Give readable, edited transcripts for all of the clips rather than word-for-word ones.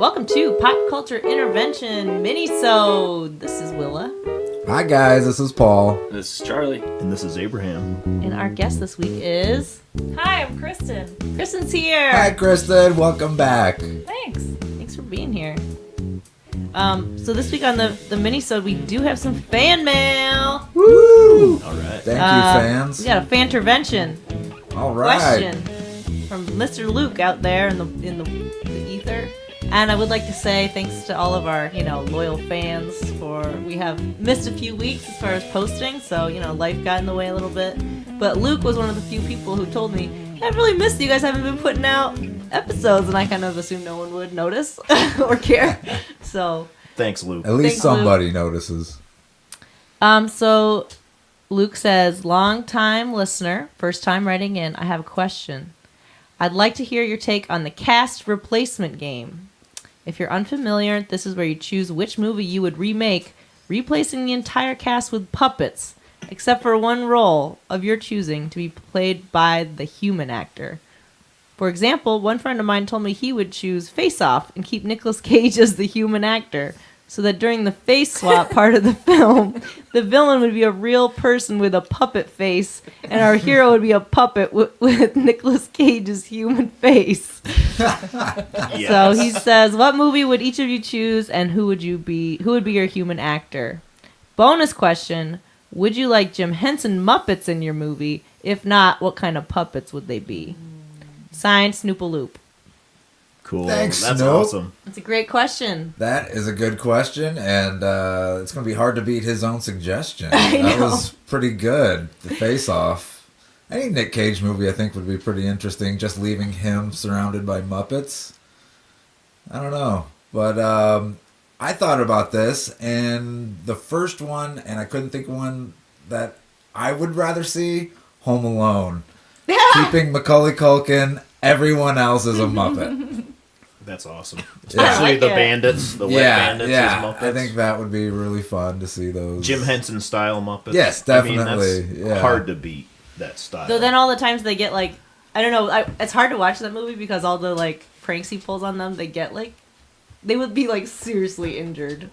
Welcome to Pop Culture Intervention Minisode. This is Willa. Hi guys, this is Paul. This is Charlie. And this is Abraham. And our guest this week is... Hi, I'm Kristen. Kristen's here. Hi Kristen, welcome back. Thanks. Thanks for being here. So this week on the Minisode, we do have some fan mail. Woo! All right. Thank you, fans. We got a Fantervention All right. question from Mr. Luke out there in the ether. And I would like to say thanks to all of our, loyal fans we have missed a few weeks as far as posting, so, life got in the way a little bit. But Luke was one of the few people who told me, I've really missed you guys haven't been putting out episodes, and I kind of assumed no one would notice or care. So Thanks, Luke. At least Thanks, somebody notices. So Luke says, long time listener, first time writing in, I have a question. I'd like to hear your take on the cast replacement game. If you're unfamiliar, this is where you choose which movie you would remake, replacing the entire cast with puppets, except for one role of your choosing to be played by the human actor. For example, one friend of mine told me he would choose Face Off and keep Nicolas Cage as the human actor, so that during the face swap part of the film, the villain would be a real person with a puppet face, and our hero would be a puppet with Nicolas Cage's human face. Yes. So he says, what movie would each of you choose, and who would be your human actor? Bonus question, would you like Jim Henson Muppets in your movie? If not, what kind of puppets would they be? Signed, Snoopaloop. Cool. Thanks, That's Snoop. awesome. That's a great question. That is a good question, and it's going to be hard to beat his own suggestion. I That know. was pretty good. The Face Off. Any Nick Cage movie I think would be pretty interesting, just leaving him surrounded by Muppets. I don't know. But I thought about this, and the first one, and I couldn't think of one that I would rather see, Home Alone. Keeping Macaulay Culkin, everyone else is a Muppet. That's awesome. I Especially like the it. bandits, the wet bandits as Muppets. I think that would be really fun to see those. Jim Henson style Muppets. Yes, definitely. That's Yeah. hard to beat that style. So then all the times they get I don't know, it's hard to watch that movie because all the pranks he pulls on them, they get they would be seriously injured.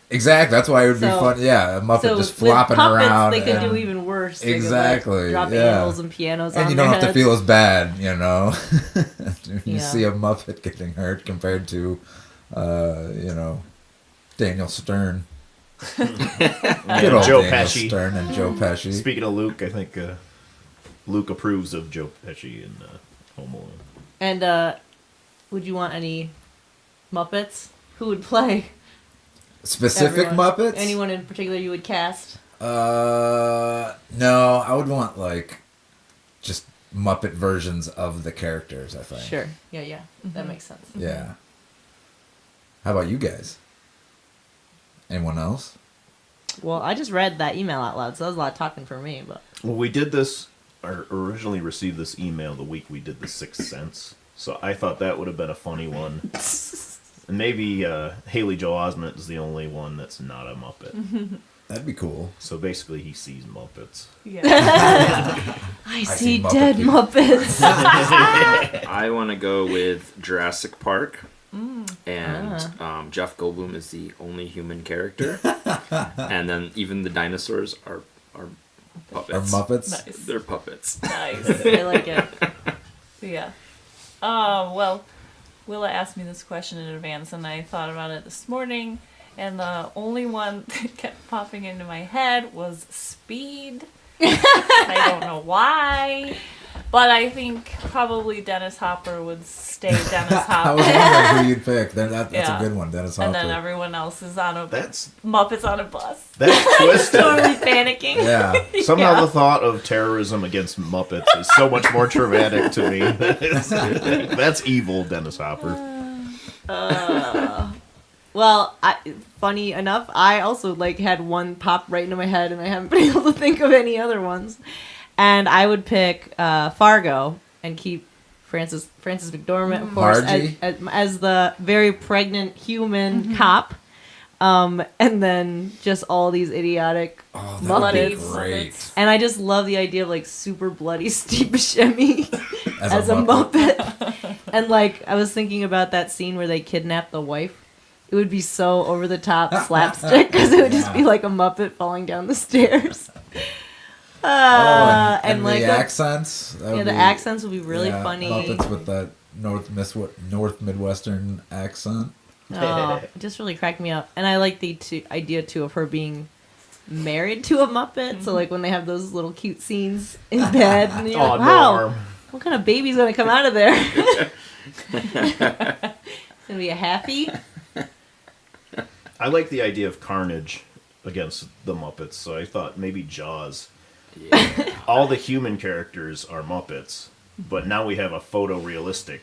Exactly, that's why it would be So- fun. Yeah, a Muppet So just with flopping puppets, around. they could and, do even worse. They could, Exactly, drop yeah. animals and pianos on and you their don't have to heads. feel as bad, when you Yeah. see a Muppet getting hurt compared to, Daniel Stern. Yeah, Good old Joe Daniel Pesci. Stern and Joe Pesci. Speaking of Luke, I think Luke approves of Joe Pesci in Home Alone. And would you want any Muppets? Who would play? Specific Everyone. Muppets? Anyone in particular you would cast? No, I would want just Muppet versions of the characters, I think. Sure. Yeah. That makes sense. Yeah. How about you guys? Anyone else? Well, I just read that email out loud, so that was a lot of talking for me. But Well, we did this, or originally received this email the week we did The Sixth Sense, so I thought that would have been a funny one. And maybe Haley Joel Osment is the only one that's not a Muppet. That'd be cool. So basically he sees Muppets. Yeah. I see see Muppet dead people. Muppets. I want to go with Jurassic Park. And Jeff Goldblum is the only human character. And then even the dinosaurs are puppets. Are Muppets? Nice. They're puppets. Nice. I like it. Yeah. Well, Willa asked me this question in advance, and I thought about it this morning, and the only one that kept popping into my head was Speed. I don't know why, but I think probably Dennis Hopper would stay Dennis I was Hopper. wondering who you'd pick. That's Yeah. a good one, Dennis Hopper. And then everyone else is on a That's Muppets on a bus. twisted. Totally panicking. Yeah. Somehow Yeah. the thought of terrorism against Muppets is so much more traumatic to me. That's evil, Dennis Hopper. Well, funny enough, I also like had one pop right into my head, and I haven't been able to think of any other ones. And I would pick Fargo and keep Frances McDormand, of course, Margie? as the very pregnant human cop. And then just all these idiotic Oh, that would be Muppets. great. And I just love the idea of like super bloody Steve Buscemi as a Muppet. And like I was thinking about that scene where they kidnap the wife. It would be so over the top slapstick because it would just be like a Muppet falling down the stairs. And like the accents. the accents would be really funny. Muppets with that North Midwestern accent. Oh, it just really cracked me up. And I like the idea too of her being married to a Muppet. So like when they have those little cute scenes in bed, and you're like, wow, what kind of baby's gonna come out of there? It's gonna be a happy. I like the idea of carnage against the Muppets, so I thought maybe Jaws. Yeah. All the human characters are Muppets, but now we have a photorealistic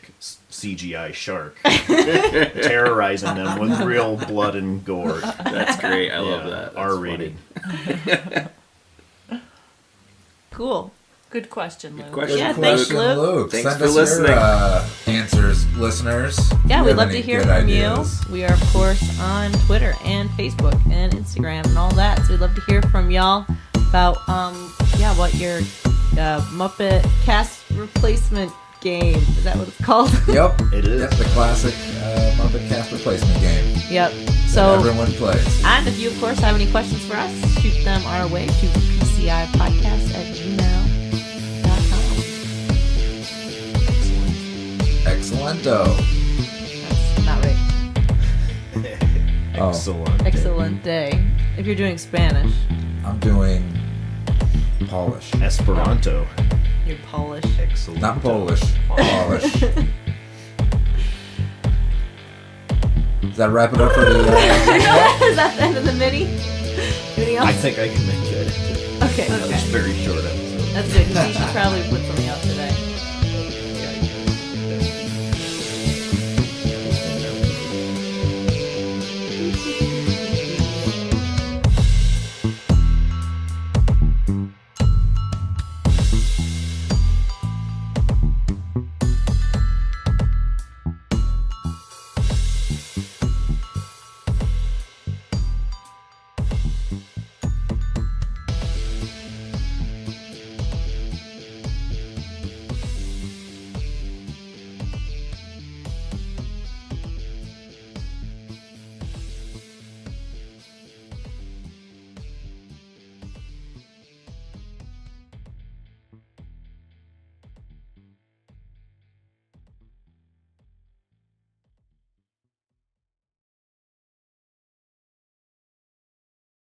CGI shark terrorizing them with real blood and gore. That's great. I love that. That's R-rated. Cool. Good question, Luke. Good question. Yeah, Good thanks, question, Luke. Thanks Send for us listening. your answers, listeners. Yeah, If we'd you love have to any hear good from ideas. you. We are, of course, on Twitter and Facebook and Instagram and all that. So we'd love to hear from y'all about, what your Muppet cast replacement game. Is that what it's called? Yep. It is. Yep, the classic Muppet cast replacement game Yep. that So, everyone plays. and if you, of course, have any questions for us, shoot them our way to PCIpodcast@gmail.com. Excellento. That's not right. Oh. Excellent. Excellent day. If you're doing Spanish, I'm doing Polish. Esperanto. you're Polish. Excellent. Not Polish. Polish. Does that wrap it up for the... Is that the end of the mini? Anything else? I think I can make it. Okay. It's very short episode. That's good, 'cause we should probably put something out today.